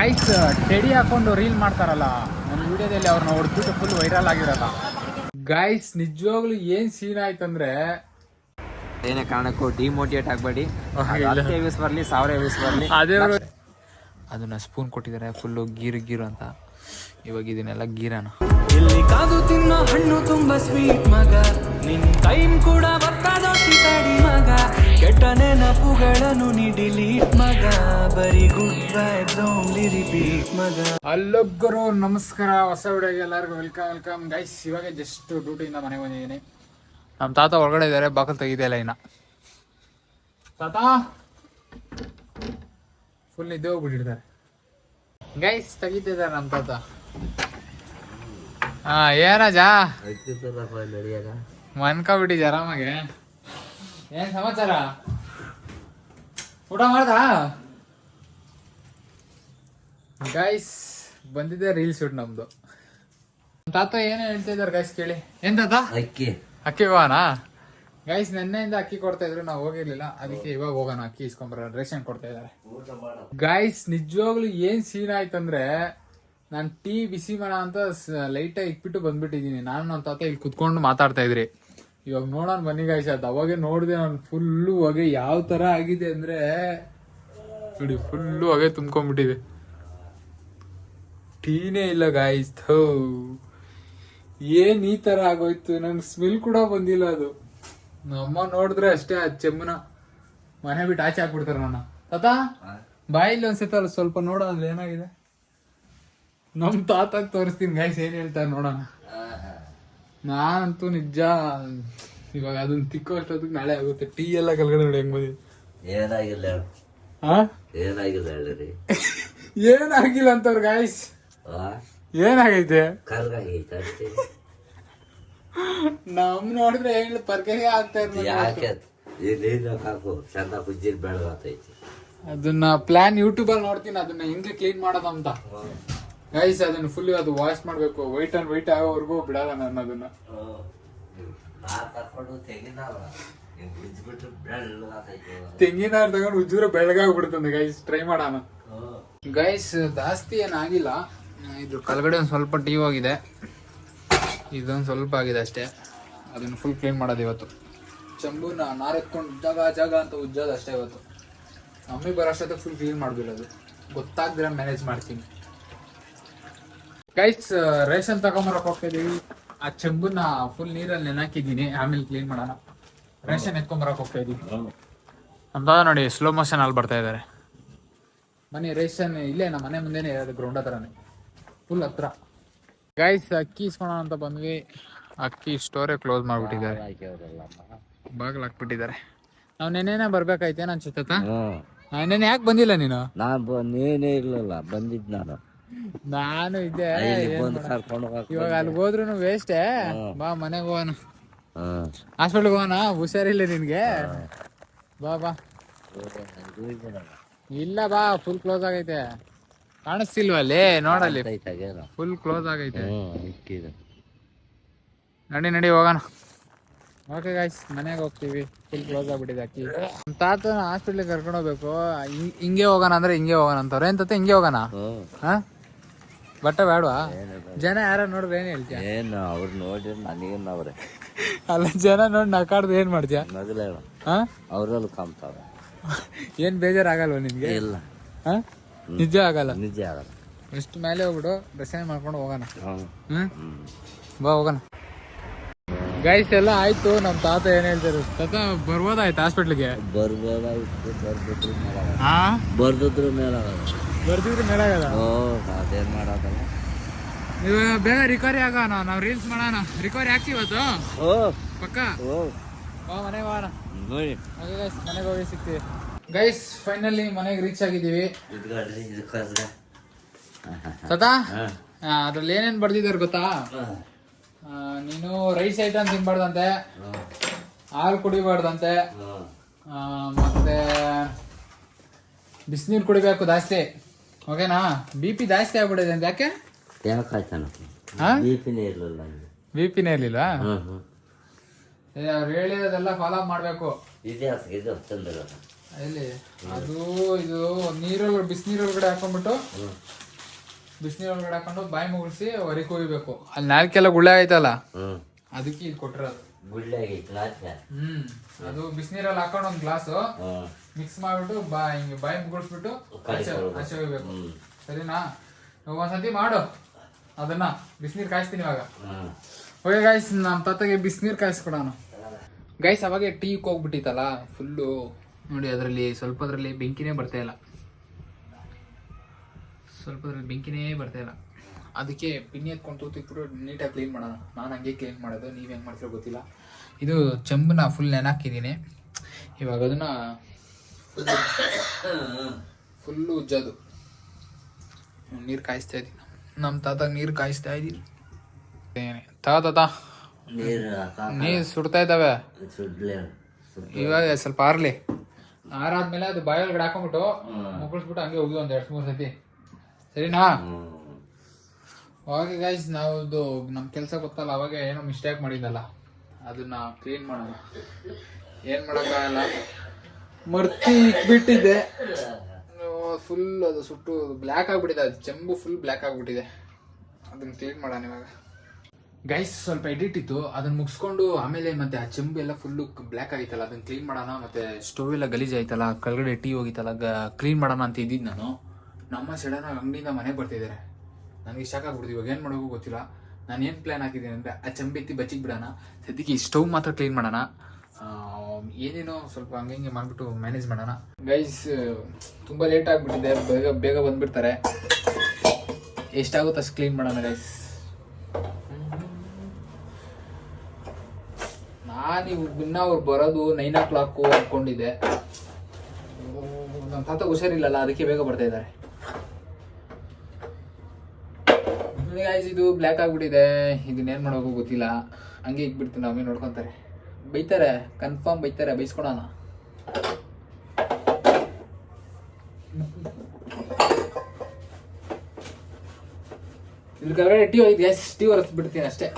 Guys teddy ಹಾಕೊಂಡು reel ಮಾಡ್ತಾರಲ್ಲ ನನ್ನ ವಿಡಿಯೋದಲ್ಲಿ ಅವ್ರನ್ನ ಹೊಡೆದ್ಬಿಟ್ಟು ಫುಲ್ ವೈರಲ್ ಆಗಿರಲ್ಲ. ಗೈಸ್ ನಿಜವಾಗ್ಲೂ ಏನ್ ಸೀನ್ ಆಯ್ತಂದ್ರೆ ಏನೇ ಕಾರಣಕ್ಕೂ ಡಿಮೋಟಿವೇಟ್ ಆಗಬೇಡಿ. 10 ವ್ಯೂಸ್ ಬರಲಿ 1000 ವ್ಯೂಸ್ ಬರಲಿ, ಅದೇ ಅದನ್ನ ಸ್ಪೂನ್ ಕೊಟ್ಟಿದ್ದಾರೆ ಫುಲ್ಲು ಗೀರು ಅಂತ. ಇವಾಗ ಇದನ್ನೆಲ್ಲ ಗೀರನ ಇಲ್ಲಿ ಕಾದು ತಿನ್ನೋ ಹಣ್ಣು ತುಂಬಾ ಸ್ವೀಟ್ ಮಗ, ನಿನ್ ಟೈಮ್ ಕೂಡ ಬರ್ತಾದೋ ಸಿತಾಡಿ ಮಗ, ಕೆಟ್ಟ ನೆನಪುಗಳನ್ನು ನೀ ಡಿಲೀಟ್ ಮಗ, ಬರೀ ಗುಡ್ ವೈಬ್ಸ್ ಓನ್ಲಿ ರಿಪೀಟ್ ಮಗ. ಅಲ್ಲೊಬ್ಬರು ನಮಸ್ಕಾರ, ಹೊಸ ವಿಡಿಯೋಗೆ ಎಲ್ಲರಿಗೂ ವೆಲ್ಕಮ್ ಗೈಸ್. ಇವಾಗ ಜಸ್ಟ್ ಡ್ಯೂಟಿಯಿಂದ ಮನೆಗೆ ಬಂದಿದ್ದೀನಿ. ನಮ್ಮ ತಾತ ಹೊರಗಡೆ ಇದ್ದಾರೆ, ಬಾಕಲ್ ತೆಗಿದೆಯಲ್ಲ ಇನ್ನ. ತಾತ ಫುಲ್ ನಿದ್ದೆ ಹೋಗ್ಬಿಟ್ಟಿರ್ತಾರೆ ಗೈಸ್, ತೆಗಿತಿದ್ದಾರೆ ನಮ್ಮ ತಾತ. ಏನಜಾ ಮನ್ಕೊಬಿಟ್ಟಿದ್ದೆ ಆರಾಮಾಗೆ. ಏನ್ ಸಮಾಚಾರ, ಊಟ ಮಾಡ್ದ ಗೈಸ್? ಬಂದಿದೆ ರೀಲ್ ಶೂಟ್ ನಮ್ದು. ತಾತ ಏನೇ ಹೇಳ್ತಾ ಇದಾರೆ ಗೈಸ್ ಕೇಳಿ. ಏನ್ ತಾತ ಅಕ್ಕಿ ಹೋಗೋಣ ಗೈಸ್? ನೆನ್ನೆಯಿಂದ ಅಕ್ಕಿ ಕೊಡ್ತಾ ಇದ್ರು, ನಾವು ಹೋಗಿರ್ಲಿಲ್ಲ, ಅದಕ್ಕೆ ಇವಾಗ ಹೋಗೋಣ ಅಕ್ಕಿ ಇಸ್ಕೊಂಬರ. ರೇಷನ್ ಕೊಡ್ತಾ ಇದಾರೆ ಗೈಸ್. ನಿಜವಾಗ್ಲೂ ಏನ್ ಸೀನ್ ಆಯ್ತಂದ್ರೆ, ನಾನು ಟೀ ಬಿಸಿ ಮಾಡ ಅಂತ ಲೈಟಾಗಿ ಇಕ್ಬಿಟ್ಟು ಬಂದ್ಬಿಟ್ಟಿದೀನಿ. ನಾನು ನನ್ನ ತಾತ ಇಲ್ಲಿ ಕುತ್ಕೊಂಡು ಮಾತಾಡ್ತಾ ಇದ್ರಿ. ಇವಾಗ ನೋಡೋಣ ಬನ್ನಿ ಗೈಸ್. ಅದು ಅವಾಗೆ ನೋಡಿದೆ ನಾನು, ಫುಲ್ಲು ಹೊಗೆ ಯಾವ ತರ ಆಗಿದೆ ಅಂದ್ರೆ ನೋಡಿ, ಫುಲ್ಲು ಹೊಗೆ ತುಂಬ್ಕೊಂಡ್ಬಿಟ್ಟಿದೆ. ಟೀನೇ ಇಲ್ಲ ಗಾಯ್ಸ್. ಏನ್ ಈ ತರ ಆಗೋಯ್ತು, ನಂಗೆ ಸ್ಮೆಲ್ ಕೂಡ ಬಂದಿಲ್ಲ. ಅದು ನಮ್ಮಮ್ಮ ನೋಡಿದ್ರೆ ಅಷ್ಟೇ, ಆ ಚೆಮ್ಮನ ಮನೆ ಬಿಟ್ಟು ಆಚೆ ಹಾಕ್ಬಿಡ್ತಾರೆ ನನ್ನ. ತಾತ ಬಾಯಿಲಿ ಒಂದ್ಸತ ಸ್ವಲ್ಪ ನೋಡೋ ಅಲ್ಲಿ ಏನಾಗಿದೆ. ನಮ್ ತಾತ ತೋರಿಸ್ತೀನಿ ಗೈಸ್ ಏನ್ ಹೇಳ್ತಾರೆ ನೋಡೋಣ. ನಾನಂತೂ ನಿಜ ಇವಾಗ ಅದನ್ನ ತಿಕ್ಕೋ ಅಷ್ಟೊತ್ತಿಗೆ ನಾಳೆ ಆಗುತ್ತೆ. ಟೀ ಎಲ್ಲ ಕೆಳಗಡೆ ನೋಡಿ ಹೆಂಗ್ ಬಂದಿದೆ. ಏನಾಗಿಲ್ಲ ಅಂತವ್ರ ಗಾಯ್ಸ್. ಏನಾಗೈತೆ ನಮ್ ನೋಡಿದ್ರೆ ಹೇಳಿ ಪರ್ಕೆಗೆ ಆಗ್ತಾ ಇರ್ತಾರೆ. ಅದನ್ನ ಪ್ಲಾನ್ ಯೂಟ್ಯೂಬ್ ಅಲ್ಲಿ ನೋಡ್ತೀನಿ, ಅದನ್ನ ಹೆಂಗೆ ಕ್ಲೀನ್ ಮಾಡೋದಂತ ಗೈಸ್. ಅದನ್ನ ಫುಲ್ ಅದು ವಾಶ್ ಮಾಡ್ಬೇಕು, ವೈಟ್ ಅಂಡ್ ವೈಟ್ ಆಗೋವರೆಗೂ ಬಿಡಲ್ಲ ನಾನು ಅದನ್ನ. ತೆಂಗಿನ ತಗೊಂಡು ಉಜ್ಜೂರ ಬೆಳಗಾಗ್ಬಿಡ್ತಂದೆ ಗೈಸ್. ಟ್ರೈ ಮಾಡೋಣ ಗೈಸ್. ಜಾಸ್ತಿ ಏನಾಗಿಲ್ಲ, ಇದು ಕೆಳಗಡೆ ಒಂದ್ ಸ್ವಲ್ಪ ಟೀ ಹೋಗಿದೆ, ಇದೊಂದು ಸ್ವಲ್ಪ ಆಗಿದೆ ಅಷ್ಟೇ. ಅದನ್ನ ಫುಲ್ ಕ್ಲೀನ್ ಮಾಡೋದು ಇವತ್ತು. ಚಂಬುನ ನಾರೆತ್ಕೊಂಡು ಜಾಗ ಅಂತ ಉಜ್ಜೋದು ಅಷ್ಟೇ ಇವತ್ತು. ಮಮ್ಮಿ ಬರೋಷ್ಟೊತ್ತಿಗೆ ಫುಲ್ ಕ್ಲೀನ್ ಮಾಡ್ಬಿಡೋದು, ಗೊತ್ತಾಗ್ದಿರ ಮ್ಯಾನೇಜ್ ಮಾಡ್ತೀನಿ ಗೈಸ್. ರೇಷನ್ ತಗೊಂಬರಕ್ ಹೋಗ್ತಿದೀವಿ. ಆ ಚೆಂಬುನ ಫುಲ್ ನೀರಲ್ಲಿ ನೆನಾಕಿದ್ದೀನಿ, ಆಮೇಲೆ ಕ್ಲೀನ್ ಮಾಡೋಣ. ರೇಷನ್ ಎತ್ಕೊಂಬರಕ್ ಹೋಗ್ತಾ ಇದೀವಿ. ನಮ್ದ ನೋಡಿ ಸ್ಲೋ ಮೋಷನ್ ಅಲ್ಲಿ ಬರ್ತಾ ಇದಾರೆ. ಮನೆ ರೇಷನ್ ಇಲ್ಲೇ ನಮ್ಮ ಮನೆ ಮುಂದೆನೆ ಇರೋದು, ಗ್ರೌಂಡ್ ಹತ್ರನೇ, ಫುಲ್ ಹತ್ರ ಗೈಸ್. ಅಕ್ಕಿ ಇಸ್ಕೊಳ ಅಂತ ಬಂದ್ವಿ, ಅಕ್ಕಿ ಸ್ಟೋರೇ ಕ್ಲೋಸ್ ಮಾಡ್ಬಿಟ್ಟಿದ್ದಾರೆ, ಬಾಗಿಲು ಹಾಕ್ಬಿಟ್ಟಿದ್ದಾರೆ. ನಾವ್ ನೆನ್ನೆನೇ ಬರ್ಬೇಕಾಯ್ತೆ ನನ್ ಚಿತ್ತ. ನೆನ್ನೆ ಯಾಕೆ ಬಂದಿಲ್ಲ ನೀನು? ನೀನೇ ಇರ್ಲಿಲ್ಲ, ಬಂದಿದ್ ನಾನು ಇದ್ದೆ. ಇವಾಗ ಅಲ್ಲಿಗೆ ಹೋದ್ರು ವೇಸ್ಟೇ. ಬಾ ಮನೆಗೆ ಹೋಗೋಣ, ಹಾಸ್ಪಿಟ್ಲ್ಗೆ ಹೋಗೋಣ. ಹುಷಾರಿಲ್ಲ ನಿನ್ಗೆ? ಬಾ. ಇಲ್ಲ ಬಾ, ಫುಲ್ ಕ್ಲೋಸ್ ಆಗೈತೆ. ಕಾಣಿಸ್ತಿಲ್ವ ಅಲ್ಲಿ? ನೋಡಲ್ಲಿ ಫುಲ್ ಕ್ಲೋಸ್ ಆಗೈತೆ. ನಡಿ ಹೋಗೋಣ. ಓಕೆ ಗಾಯ್ಸ್, ಮನೆಗೆ ಹೋಗ್ತೀವಿ. ಫುಲ್ ಕ್ಲೋಸ್ ಆಗ್ಬಿಟ್ಟಿದೆ ಅಕ್ಕಿ. ನಮ್ಮ ತಾತನ ಹಾಸ್ಪಿಟ್ಲಿಗೆ ಕರ್ಕೊಂಡು ಹೋಗ್ಬೇಕು. ಹಿಂಗೆ ಹೋಗೋಣ ಅಂದ್ರೆ ಹಿಂಗೆ ಹೋಗೋಣ ಅಂತವ್ರೆ. ಏನ್ ತಾತ ಹಿಂಗೆ ಹೋಗೋಣ? ಬಟ್ಟೆ ಬೇಡವಾ? ಜನ ಯಾರ ನೋಡ್ರಿ ಏನ್ ಹೇಳ್ತೀಯ? ಅವ್ರು ನೋಡಿ ನನಗೇನವ್ರೆ ಅಲ್ಲ, ಜನ ನೋಡಿ ನಕಾಡ್ದು ಏನ್ ಮಾಡ್ತೀಯ? ಅವ್ರಲ್ಲಿ ಕಾಮ್ತಾವ. ಏನ್ ಬೇಜಾರಾಗಲ್ವ ನಿನ್ಗೆ? ಇಲ್ಲ, ನಿಜ ಆಗಲ್ಲ. ಎಷ್ಟು ಮೇಲೆ ಹೋಗ್ಬಿಡು, ದರ್ಶನ ಮಾಡ್ಕೊಂಡು ಹೋಗೋಣ. ಬಾ ಹೋಗೋಣ ಗೈಸ್. ಎಲ್ಲ ಆಯ್ತು. ನಮ್ ತಾತ ಏನ್ ಹೇಳ್ತಾರೆ? ತಾತ ಬರ್ಬೋದಾಯ್ತು ಹಾಸ್ಪಿಟ್ಲಿಗೆ? ಬರ್ದಿದ್ರು ಮೇಲಾಗಲ್ಲ. ಅದೇನ್ ಮಾಡೋದಲ್ಲ. ಇವಾಗ ಬೇಗ ರಿಕವರಿ ಆಗೋಣ, ನಾವ್ ರೀಲ್ಸ್ ಮಾಡೋಣ. ರಿಕವರಿ ಆಗ್ತೀವತ್ತು ಪಕ್ಕ. ಮನೆಗೆ ಹೋಗೋಣ. ಮನೆಗೆ ಹೋಗಿ ಸಿಗ್ತೀವಿ ಗೈಸ್. ಫೈನಲಿ ಮನೆಗೆ ರೀಚ್ ಆಗಿದ್ದೀವಿ. ತಾತ ಅದ್ರಲ್ಲಿ ಏನೇನ್ ಬರ್ದಿದ್ದಾರೆ ಗೊತ್ತಾ? ನೀನು ರೈಸ್ ಐಟಮ್ ತಿನ್ಬಾರ್ದಂತೆ, ಹಾಲು ಕುಡಿಬಾರ್ದಂತೆ, ಮತ್ತೆ ಬಿಸಿನೀರು ಕುಡಿಬೇಕು ಜಾಸ್ತಿ. ಓಕೆನಾ? BP ಜಾಸ್ತಿ ಆಗ್ಬಿಟ್ಟಿದೆ ಅಂತ. ಯಾಕೆ? ಬಿಪಿನೇ ಇರ್ಲಿಲ್ಲ. ಅವ್ರು ಹೇಳಿರೋದೆಲ್ಲ ಫಾಲೋ ಮಾಡ್ಬೇಕು. ಎಲ್ಲಿ ಅದು ಇದು ನೀರೊಳಗಡೆ ಬಿಸಿನೀರೊಳಗಡೆ ಹಾಕೊಂಡ್ಬಿಟ್ಟು ಬಿಸಿನೀರೊಳಗಡೆ ಹಾಕೊಂಡು ಬಾಯಿ ಮುಗಿಸಿ ಹೊರಗೆ ಹೋಗ್ಬೇಕು. ಅಲ್ಲಿ ನಾಲ್ಕೆಲ್ಲ ಗುಳ್ಳೆ ಆಯ್ತಲ್ಲ ಅದಕ್ಕೆ ಇದು ಕೊಟ್ಟಿರೋದು. ಅದು ಬಿಸಿನೀರಲ್ಲಿ ಹಾಕೊಂಡು ಒಂದು ಗ್ಲಾಸ್ ಮಿಕ್ಸ್ ಮಾಡ್ಬಿಟ್ಟು ಹಿಂಗೆ ಬಾಯಿ ಮುಗಿಸ್ಬಿಟ್ಟು ಆಚೆ ಹೋಗ್ಬೇಕು. ಸರಿನಾ? ಒಂದ್ಸತಿ ಮಾಡು ಅದನ್ನ. ಬಿಸಿನೀರು ಕಾಯಿಸ್ತೀನಿ ಇವಾಗ. ಓಕೆ ಗೈಸ್, ನಮ್ಮ ತಾತಗೆ ಬಿಸಿನೀರು ಕಾಯಿಸ್ಕೊಡೋಣ. ಗೈಸ್ ಅವಾಗೆ ಟೀಗೆ ಹೋಗ್ಬಿಟ್ಟಿತ್ತಲ್ಲ ಫುಲ್ಲು ನೋಡಿ, ಅದರಲ್ಲಿ ಸ್ವಲ್ಪದ್ರಲ್ಲಿ ಬೆಂಕಿನೇ ಬರ್ತಾ ಇಲ್ಲ, ಅದಕ್ಕೆ ಪಿನ್ನಿ ಎತ್ಕೊಂಡು ತೂತಿಕ್ಬಿಟ್ಟು ನೀಟಾಗಿ ಕ್ಲೀನ್ ಮಾಡೋಣ. ನಾನು ಹಂಗೆ ಕ್ಲೀನ್ ಮಾಡೋದು, ನೀವು ಹೆಂಗೆ ಮಾಡ್ತೀರೋ ಗೊತ್ತಿಲ್ಲ. ಇದು ಚೆಂಬನ್ನ ಫುಲ್ ನೆನಾಕಿದ್ದೀನಿ. ಇವಾಗ ಅದನ್ನ ಫುಲ್ಲು ಉಜ್ಜೋದು. ನೀರು ಕಾಯಿಸ್ತಾ ಇದ್ದೀನಿ, ನಮ್ಮ ತಾತ ನೀರು ಕಾಯಿಸ್ತಾ ಇದ್ದೀನಿ. ತಾತ ನೀರು ಸುಡ್ತಾ ಇದ್ದಾವೆ, ಇವಾಗ ಸ್ವಲ್ಪ ಆರ್ಲಿ. ಆರಾದ್ಮೇಲೆ ಅದು ಬಾಯೊಳಗಡೆ ಹಾಕೊಂಡ್ಬಿಟ್ಟು ಮುಗಿಸ್ಬಿಟ್ಟು ಹಂಗೆ ಹೋಗಿ ಒಂದು 2-3 ಸತಿ. ಸರಿನಾ? ಅವಾಗ ಗೈಸ್ ನಾವು ನಮ್ಮ ಕೆಲಸ ಗೊತ್ತಲ್ಲ, ಅವಾಗ ಏನೋ ಮಿಸ್ಟೇಕ್ ಮಾಡಿದ್ದಲ್ಲ, ಅದನ್ನ ಕ್ಲೀನ್ ಮಾಡೋಣ. ಏನು ಮಾಡೋಕ್ಕಾಗಲ್ಲ, ಮರ್ತಿ ಇಕ್ಬಿಟ್ಟಿದ್ದೆ. ಫುಲ್ ಅದು ಸುಟ್ಟು ಬ್ಲ್ಯಾಕ್ ಆಗಿಬಿಟ್ಟಿದೆ, ಅದು ಚೆಂಬು ಫುಲ್ ಬ್ಲ್ಯಾಕ್ ಆಗಿಬಿಟ್ಟಿದೆ. ಅದನ್ನ ಕ್ಲೀನ್ ಮಾಡೋಣ ಇವಾಗ. ಗೈಸ್ ಸ್ವಲ್ಪ ಎಡಿಟ್ ಇತ್ತು, ಅದನ್ನ ಮುಗಿಸ್ಕೊಂಡು ಆಮೇಲೆ ಮತ್ತೆ ಆ ಚೆಂಬು ಎಲ್ಲ ಫುಲ್ಲು ಬ್ಲ್ಯಾಕ್ ಆಗಿತ್ತಲ್ಲ, ಅದನ್ನ ಕ್ಲೀನ್ ಮಾಡೋಣ. ಮತ್ತೆ ಸ್ಟೋವ್ ಎಲ್ಲ ಗಲೀಜ್ ಆಯ್ತಲ್ಲ, ಕೆಳಗಡೆ ಟೀ ಹೋಗಿತ್ತಲ್ಲ, ಕ್ಲೀನ್ ಮಾಡೋಣ ಅಂತ ಇದ್ದಿದ್ದು ನಾನು. ನಮ್ಮ ಸಡನ್ ಅಂಗಡಿಯಿಂದ ಮನೆಗೆ ಬರ್ತಿದ್ದಾರೆ. ನನಗೆ ಶಾಕ್ ಆಗ್ಬಿಡ್ತು. ಇವಾಗ ಏನು ಮಾಡೋಕ್ಕೂ ಗೊತ್ತಿಲ್ಲ. ನಾನು ಏನು ಪ್ಲ್ಯಾನ್ ಹಾಕಿದ್ದೀನಿ ಅಂದರೆ ಆ ಚೆಂಬು ಎತ್ತಿ ಬಚ್ಚಿಗೆ ಬಿಡೋಣ, ಸದ್ಯಕ್ಕೆ ಈ ಸ್ಟವ್ ಮಾತ್ರ ಕ್ಲೀನ್ ಮಾಡೋಣ. ಏನೇನೋ ಸ್ವಲ್ಪ ಹಂಗೆ ಮಾಡಿಬಿಟ್ಟು ಮ್ಯಾನೇಜ್ ಮಾಡೋಣ. ಗೈಸ್ ತುಂಬ ಲೇಟ್ ಆಗಿಬಿಟ್ಟಿದೆ, ಬೇಗ ಬಂದುಬಿಡ್ತಾರೆ. ಎಷ್ಟಾಗುತ್ತೆ ಅಷ್ಟು ಕ್ಲೀನ್ ಮಾಡೋಣ ಗೈಸ್. ನಾನು ಇನ್ನ ಅವ್ರು ಬರೋದು 9 o'clock ಅಂದ್ಕೊಂಡಿದ್ದೆ. ನಮ್ಮ ತಾತ ಹುಷಾರಿಲ್ಲಲ್ಲ, ಅದಕ್ಕೆ ಬೇಗ ಬರ್ತಾ ಇದ್ದಾರೆ. ಇದು ಬ್ಲ್ಯಾಕ್ ಆಗಿಬಿಟ್ಟಿದೆ, ಇದನ್ನೇನು ಮಾಡೋಕ್ಕೂ ಗೊತ್ತಿಲ್ಲ. ಹಂಗೆ ಇಕ್ಬಿಡ್ತೀನಿ, ನಾವೇ ನೋಡ್ಕೊತಾರೆ. ಬೈತಾರೆ, ಕನ್ಫರ್ಮ್ ಬೈತಾರೆ, ಬೈಸ್ಕೊಡೋಣ. ಇದ್ರ ಕೆಳಗಡೆ ಟೀ ಹೋಗಿದ್ದು ಗ್ಯಾಸ್, ಟೀ ಒರೆಸ್ಬಿಡ್ತೀನಿ ಅಷ್ಟೇ.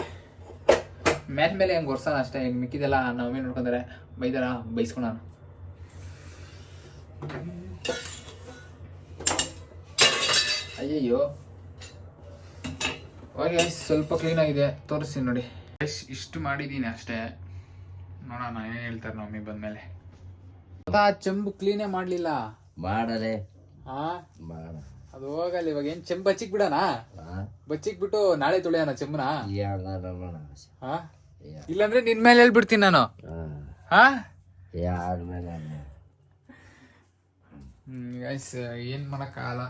ಮೇಲೆ ಹೆಂಗೆ ಒರ್ಸೋಣ ಅಷ್ಟೇ. ಈಗ ಮಿಕ್ಕಿದೆಲ್ಲ ನಾವೇ ನೋಡ್ಕೊಂತಾರೆ, ಬೈದಾರ ಬೈಸ್ಕೊಳೋಣ. ಅಯ್ಯಯ್ಯೋ ಓಕೆ, ಸ್ವಲ್ಪ ಕ್ಲೀನ್ ಆಗಿದೆ, ತೋರಿಸ್ತೀನಿ ನೋಡಿ. ಇಷ್ಟು ಮಾಡಿದ್ದೀನಿ ಅಷ್ಟೇ, ನೋಡೋಣ ಏನೇನು ಹೇಳ್ತಾರೆ ಮಮ್ಮಿ ಬಂದ್ಮೇಲೆ. ಚೆಂಬು ಕ್ಲೀನೇ ಮಾಡಲಿಲ್ಲ. ಮಾಡಲೇ ಅದು ಹೋಗಲ್ಲ. ಇವಾಗ ಏನು ಚೆಂಬು ಬಚ್ಚಿಕ್ ಬಿಡೋಣ, ಬಚ್ಚಿಕ್ ಬಿಟ್ಟು ನಾಳೆ ತೊಳೆಯೋಣ ಚೆಂಬನ. ಇಲ್ಲಾಂದ್ರೆ ನಿನ್ ಮೇಲೆ ಹೇಳ್ಬಿಡ್ತೀನಿ ನಾನು. ಏನ್ ಮಾಡಕ್ಕಾಗಲ್ಲ,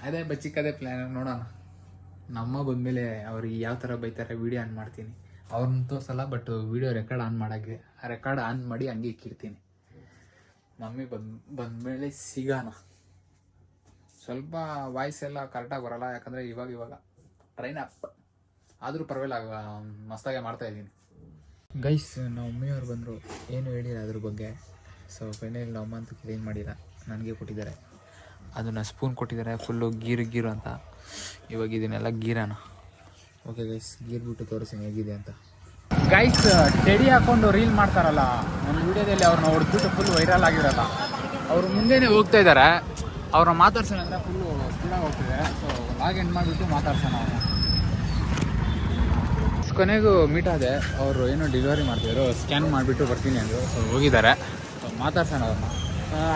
ಅದೇ ಬಚ್ಚಿಕ್ಕದೇ ಪ್ಲಾನ್. ನೋಡೋಣ ನಮ್ಮ ಬಂದ್ಮೇಲೆ ಅವ್ರಿಗೆ ಯಾವ ಥರ ಬೈತಾರೆ ವಿಡಿಯೋ ಆನ್ ಮಾಡ್ತೀನಿ. ಅವ್ರನ್ನ ತೋರ್ಸಲ್ಲ, ಬಟ್ ವಿಡಿಯೋ ರೆಕಾರ್ಡ್ ಆನ್ ಮಾಡಾಗೆ ರೆಕಾರ್ಡ್ ಆನ್ ಮಾಡಿ ಹಂಗೆ ಇಕ್ಕಿರ್ತೀನಿ. ಮಮ್ಮಿ ಬಂದ್ಮೇಲೆ ಸಿಗೋಣ. ಸ್ವಲ್ಪ ವಾಯ್ಸ್ ಎಲ್ಲ ಕರೆಕ್ಟಾಗಿ ಬರೋಲ್ಲ, ಯಾಕಂದರೆ ಇವಾಗ ಟ್ರೈನ್ ಅಪ್ ಆದರೂ ಪರವಾಗಿಲ್ಲ, ಮಸ್ತಾಗೆ ಮಾಡ್ತಾಯಿದ್ದೀನಿ. ಗೈಸ್ ನಮ್ಮ ಮಮ್ಮಿಯವ್ರು ಬಂದರು, ಏನು ಹೇಳಿಲ್ಲ ಅದ್ರ ಬಗ್ಗೆ. ಸೊ ಫೈನಲಿ ನಮ್ಮ ಅಮ್ಮ ಅಂತೂ ಕ್ಲೀನ್ ಮಾಡಿಲ್ಲ, ನನಗೆ ಕೊಟ್ಟಿದ್ದಾರೆ. ಅದನ್ನು ಸ್ಪೂನ್ ಕೊಟ್ಟಿದ್ದಾರೆ, ಫುಲ್ಲು ಗೀರು ಅಂತ. ಇವಾಗ ಇದನ್ನೆಲ್ಲ ಗೀರೋಣ. ಓಕೆ ಗೈಸ್, ಗೀರ್ಬಿಟ್ಟು ತೋರಿಸ್ತೀನಿ ಹೇಗಿದೆ ಅಂತ. ಗೈಸ್ ಟೆಡಿ ಹಾಕ್ಕೊಂಡು ರೀಲ್ ಮಾಡ್ತಾರಲ್ಲ, ಒಂದು ವಿಡಿಯೋದಲ್ಲಿ ಅವ್ರನ್ನ ಹೊಡೆದ್ಬಿಟ್ಟು ಫುಲ್ ವೈರಲ್ ಆಗಿರಲ್ಲ. ಅವರು ಮುಂದೆನೇ ಹೋಗ್ತಾ ಇದ್ದಾರೆ, ಅವ್ರನ್ನ ಮಾತಾಡ್ಸೋಣ ಅಂತ ಫುಲ್ಲು ಸ್ಪೀಡಾಗಿ ಹೋಗ್ತಿದ್ದಾರೆ. ಸೊ ಲಾಗ್ ಎಂಡ್ ಮಾಡಿಬಿಟ್ಟು ಮಾತಾಡ್ಸೋಣ ಅವ್ರನ್ನ. ಕೊನೆಗೂ ಮೀಟ್ ಆದೆ, ಅವರು ಏನೋ ಡೆಲಿವರಿ ಮಾಡ್ತಿದ್ರು, ಸ್ಕ್ಯಾನ್ ಮಾಡಿಬಿಟ್ಟು ಬರ್ತೀನಿ ಅಂದರು. ಸೊ ಹೋಗಿದ್ದಾರೆ, ಸೊ ಮಾತಾಡ್ಸೋಣ ಅವ್ರನ್ನ.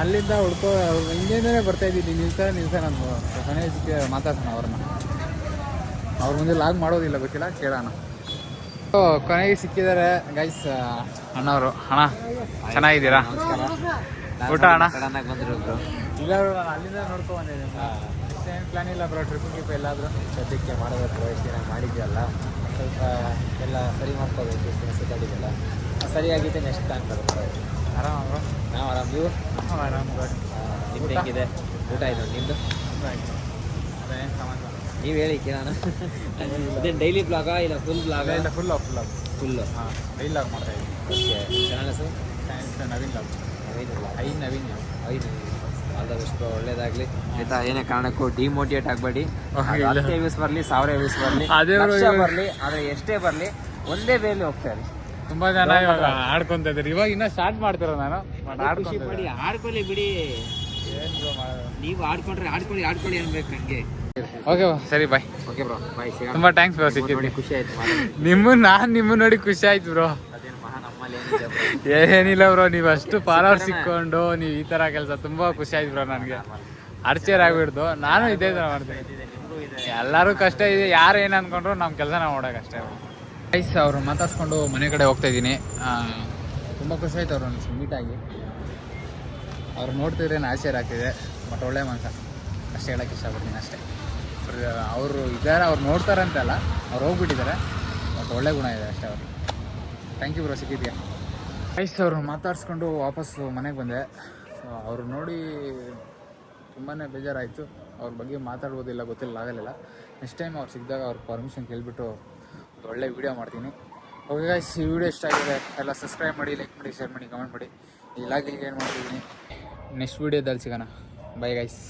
ಅಲ್ಲಿಂದ ಹುಡ್ಕೋ ಹಿಂಗೇನೇ ಬರ್ತಾಯಿದ್ದೀನಿ, ನಿಲ್ಸ ನಾನು ಕೊನೆ ಸಿಕ್ಕಿ ಮಾತಾಡ್ಸೋಣ ಅವ್ರನ್ನ. ಅವ್ರ ಮುಂದೆ ಲಾಗ್ ಮಾಡೋದಿಲ್ಲ ಗೊತ್ತಿಲ್ಲ, ಕೇಳೋಣ. ಸೊ ಕೊನೆಗೆ ಸಿಕ್ಕಿದ್ದಾರೆ ಗೈಸ್ ಅಣ್ಣವರು. ಅಣ್ಣ ಚೆನ್ನಾಗಿದ್ದೀರಾ? ಊಟ ಅಣ್ಣ ಬಂದರು ಇಲ್ಲ, ನಾನು ಅಲ್ಲಿಂದ ನೋಡ್ಕೊ ಬಂದಿದ್ದೀನಿ. ಏನು ಪ್ಲಾನ್ ಇಲ್ಲ ಬ್ರೋ, ಟ್ರಿಪ್ ಎಲ್ಲಾದರೂ ಸದ್ಯಕ್ಕೆ ಮಾಡಬೇಕು. ಎಷ್ಟು ದಿನ ಮಾಡಿದ್ಯಲ್ಲ, ಸ್ವಲ್ಪ ಎಲ್ಲ ಸರಿ ಮಾಡ್ಕೋಬೇಕು. ಎಷ್ಟು ದಿನ ಸುತ್ತಾಡಿದೆಲ್ಲ ಸರಿಯಾಗಿದೆ, ನೆಕ್ಸ್ಟ್ ಪ್ಲಾನ್ ಬರುತ್ತೆ. ಆರಾಮ ಬ್ರೋ? ನಾವು ಆರಾಮ, ನೀವು? ಆರಾಮ್ ಬ್ರೋ. ನಿಮ್ದು ಹೆಂಗಿದೆ ಊಟ? ಇದು ನಿಮ್ಮದು ಅದೇನು ಸಮಾಚಾರ ನೀವು ಹೇಳಿ ಕೇಳೋಣ. ಅದೇನು ಡೈಲಿ ಬ್ಲಾಗಾ ಇಲ್ಲ ಫುಲ್ ಬ್ಲಾಗಾ? ಇಲ್ಲ ಫುಲ್ಲು ಹಾಂ, ಡೈಲಿ ಬ್ಲಾಗ್ ಮಾಡ್ತಾಯಿದ್ದೀನಿ. ಓಕೆ, ಚಾನಲ್ ಹೆಸರು? Naveen blog. All the best, ಒಳ್ಳೇದಾಗಲಿ ಆಯಿತಾ. ಏನೇ ಕಾರಣಕ್ಕೂ ಡಿಮೋಟಿವೇಟ್ ಆಗಬೇಡಿ. 10 ವ್ಯೂಸ್ ಬರಲಿ, 1000 ವ್ಯೂಸ್ ಬರಲಿ, ಲಕ್ಷ ಬರಲಿ, ಆದರೆ ಎಷ್ಟೇ ಬರಲಿ ಒಂದೇ ಬೇಲಿ ಹೋಗ್ತಾ ಇರಿ. ತುಂಬಾ ಜನ ಇವಾಗ ಆಡ್ಕೊಂತ ಇದ್ದಾರೆ. ಇವಾಗ ಇನ್ನ ಸ್ಟಾರ್ಟ್ ಮಾಡ್ತಿರೋ ನಾನು ಖುಷಿ ಪಡಿ ಆಡ್ಕೊಳ್ಳಿ ಬಿಡಿ. ನೀವು ಆಡ್ಕೊಂಡ್ರೆ ಆಡ್ಕೊಳ್ಳಿ ಅನ್ಬೇಕು ನಂಗೆ. ಓಕೆ ಸರಿ ಬಾಯ್. Okay bro bye. ತುಂಬಾ ಥ್ಯಾಂಕ್ಸ್ ಬ್ರೋ, ಸಿಕ್ಕಿದ್ವಿ. ಖುಷಿ ಆಯ್ತು. ನಿಮ್ಮ ನೋಡಿ ಖುಷಿ ಆಯ್ತು ಬ್ರೋ. ಅದೇನು ಮಹಾ ನಮ್ಮಲ್ಲಿ ಏನಿಲ್ಲ ಬ್ರೋ, ನೀವು ಅಷ್ಟು ಫಾಲೋವರ್ಸ್ ಸಿಕ್ಕೊಂಡು ನೀವು ಈ ತರ ಕೆಲಸ ತುಂಬಾ ಖುಷಿ ಆಯ್ತು ಬ್ರೋ. ನನಗೆ ಆರ್ಚರ್ ಆಗ್ಬಿಡ್ತು. ನಾನು ಇದೇ ತರ ಮಾಡ್ತೀನಿ. ಎಲ್ಲರೂ ಕಷ್ಟ ಇದೆ, ಯಾರು ಏನು ಅನ್ಕೊಂಡ್ರು ನಮ್ಮ ಕೆಲಸ ನಾವು ನೋಡೋಕೆ ಅಷ್ಟೇ. ಗೈಸ್ ಅವರು ಮಾತಾಡ್ಸ್ಕೊಂಡು ಮನೆ ಕಡೆ ಹೋಗ್ತಾ ಇದ್ದೀನಿ. ತುಂಬ ಖುಷಿ ಆಯ್ತು ಅವ್ರನ್ನ ಮೀಟಾಗಿ. ಅವ್ರು ನೋಡ್ತಿದ್ರೆ ಆಶ್ಚರ್ಯ ಆಗ್ತಿದೆ. ಬಟ್ ಒಳ್ಳೆ ಮನುಷ್ಯ ಅಷ್ಟೇ ಹೇಳೋಕ್ಕೆ ಇಷ್ಟಪಡ್ತೀನಿ ಅಷ್ಟೇ. ಅವರು ಇದ್ದಾರೆ, ಅವ್ರು ನೋಡ್ತಾರೆ ಅಂತಲ್ಲ, ಅವ್ರು ಹೋಗ್ಬಿಟ್ಟಿದ್ದಾರೆ. ಬಟ್ ಒಳ್ಳೆ ಗುಣ ಇದೆ ಅಷ್ಟೇ ಅವರು. ಥ್ಯಾಂಕ್ ಯು ಬ್ರೋ, ಸಿಕ್ಕಿದ್ಯಾ. ಗೈಸ್ ಅವರು ಮಾತಾಡ್ಸ್ಕೊಂಡು ವಾಪಸ್ಸು ಮನೆಗೆ ಬಂದೆ. ಸೊ ಅವ್ರು ನೋಡಿ ತುಂಬಾ ಬೇಜಾರಾಯಿತು. ಅವ್ರ ಬಗ್ಗೆ ಮಾತಾಡ್ಬೋದಿಲ್ಲ, ಆಗಲಿಲ್ಲ. ನೆಕ್ಸ್ಟ್ ಟೈಮ್ ಅವ್ರು ಸಿಕ್ಕಿದಾಗ ಅವ್ರ ಪರ್ಮಿಷನ್ ಕೇಳಿಬಿಟ್ಟು ಒಳ್ಳೆ ವೀಡಿಯೋ ಮಾಡ್ತೀನಿ. ಓಕೆ ಗೈಸ್, ಈ ವಿಡಿಯೋ ಇಷ್ಟ ಆಗಿದೆ ಎಲ್ಲ ಸಬ್ಸ್ಕ್ರೈಬ್ ಮಾಡಿ, ಲೈಕ್ ಮಾಡಿ, ಶೇರ್ ಮಾಡಿ, ಕಮೆಂಟ್ ಮಾಡಿ. ಇಲ್ಲಾಗಿ ಏನು ಮಾಡ್ತಿದ್ದೀನಿ. ನೆಕ್ಸ್ಟ್ ವೀಡಿಯೋದಲ್ಲಿ ಸಿಗೋಣ. Bye guys.